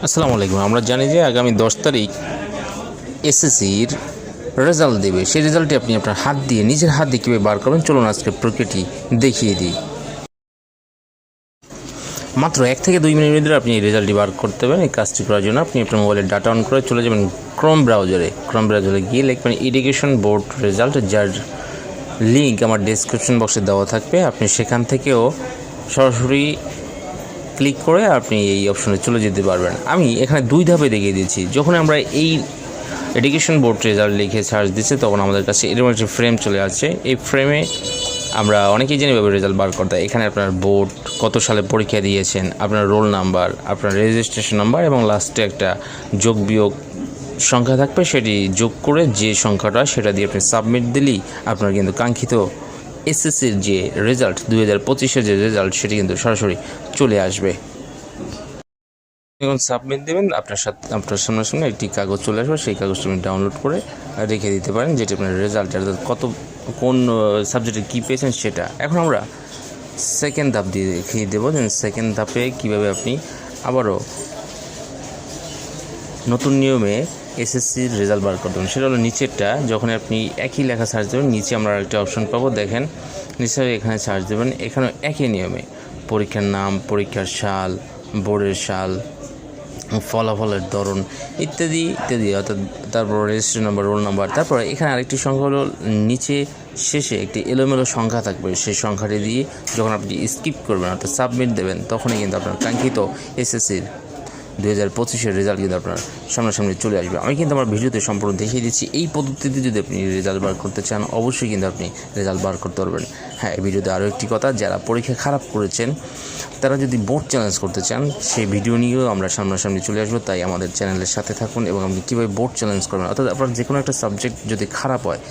আসসালামু আলাইকুম। আমরা জানি যে আগামী 10 তারিখ এসএসসির রেজাল্ট দেবে। সেই রেজাল্টটি আপনি আপনার হাত দিয়ে নিজের হাত দিয়ে কীভাবে বার করবেন চলুন আজকে প্রক্রিয়াটি দেখিয়ে দিই। মাত্র 1 থেকে 2 মিনিটের ভিতরে আপনি এই রেজাল্টটি বার করতে পারবেন। এই কাজটি করার জন্য আপনি আপনার মোবাইলের ডাটা অন করে চলে যাবেন ক্রোম ব্রাউজারে গিয়ে লিখবেন এডুকেশন বোর্ড রেজাল্ট, যার লিঙ্ক আমার ডেসক্রিপশন বক্সে দেওয়া থাকবে। আপনি সেখান থেকেও সরাসরি ক্লিক করে আপনি এই অপশনে চলে যেতে পারবেন। আমি এখানে 2 ধাপে দেখিয়ে দিচ্ছি। যখন আমরা এই এডুকেশন বোর্ড রেজাল্ট লিখে সার্চ দিচ্ছি তখন আমাদের কাছে এরকম একটা ফ্রেম চলে আসছে। এই ফ্রেমে আমরা অনেকেই জানি ভাবে রেজাল্ট বার করতে হয়। এখানে আপনার বোর্ড, কত সালে পরীক্ষা দিয়েছেন, আপনার রোল নাম্বার, আপনার রেজিস্ট্রেশন নাম্বার এবং লাস্টে একটা যোগ বিয়োগ সংখ্যা থাকবে। সেটি যোগ করে যে সংখ্যাটা সেটা দিয়ে আপনি সাবমিট দিলেই আপনার কিন্তু কাঙ্ক্ষিত এসএসসির যে রেজাল্ট 2025-এর যে রেজাল্ট সেটি কিন্তু সরাসরি চলে আসবে। যখন সাবমিট দেবেন আপনার সামনে একটি কাগজ চলে আসবে। সেই কাগজটি আপনি ডাউনলোড করে রেখে দিতে পারেন, যেটি আপনার রেজাল্ট কোন সাবজেক্টে কী পেয়েছেন সেটা। এখন আমরা সেকেন্ড ধাপ দিয়ে দেখিয়ে দেবো যে সেকেন্ড ধাপে কীভাবে আপনি আবারও নতুন নিয়মে এসএসসির রেজাল্ট বার করতে হবে। সেটা হলো নিচেরটা, যখন আপনি একই লেখা সার্চ দেবেন নিচে আমরা একটা অপশন পাবো, দেখেন নিচে এখানে সার্চ দেবেন। এখানে একই নিয়মে পরীক্ষার নাম, পরীক্ষার সাল, বোর্ডের সাল, ফলাফলের ধরন ইত্যাদি ইত্যাদি, অর্থাৎ তারপর রেজিস্ট্রেশন নাম্বার, রোল নাম্বার, তারপর এখানে আরেকটি সংখ্যা হলো নিচে শেষে একটি এলোমেলো সংখ্যা থাকবে। সেই সংখ্যাটি দিয়ে যখন আপনি স্কিপ করবেন অর্থাৎ সাবমিট দেবেন তখনই কিন্তু আপনার কাঙ্ক্ষিত এসএসসির 2025-এর রেজাল্ট কিন্তু আপনার সামনাসামনি চলে আসবে। আমি কিন্তু আমার ভিডিওতে সম্পূর্ণ দেখিয়ে দিচ্ছি। এই পদ্ধতিতে যদি আপনি রেজাল্ট বার করতে চান অবশ্যই কিন্তু আপনি রেজাল্ট বার করতে পারবেন। হ্যাঁ, এই ভিডিওতে আরও একটি কথা, যারা পরীক্ষা খারাপ করেছেন তারা যদি বোর্ড চ্যালেঞ্জ করতে চান সেই ভিডিও নিয়েও আমরা সামনাসামনি চলে আসবো। তাই আমাদের চ্যানেলের সাথে থাকুন এবং আপনি কীভাবে বোর্ড চ্যালেঞ্জ করবেন, অর্থাৎ আপনার যে কোনো একটা সাবজেক্ট যদি খারাপ হয়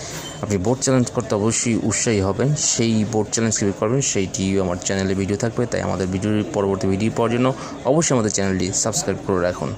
আপনি বোর্ড চ্যালেঞ্জ করতে অবশ্যই উৎসাহী হবেন। সেই বোর্ড চ্যালেঞ্জ কীভাবে করবেন সেইটিও আমার চ্যানেলে ভিডিও থাকবে। তাই আমাদের পরবর্তী ভিডিও পাওয়ার জন্য অবশ্যই আমাদের চ্যানেলটি সাবস্ক্রাইব করে রাখুন।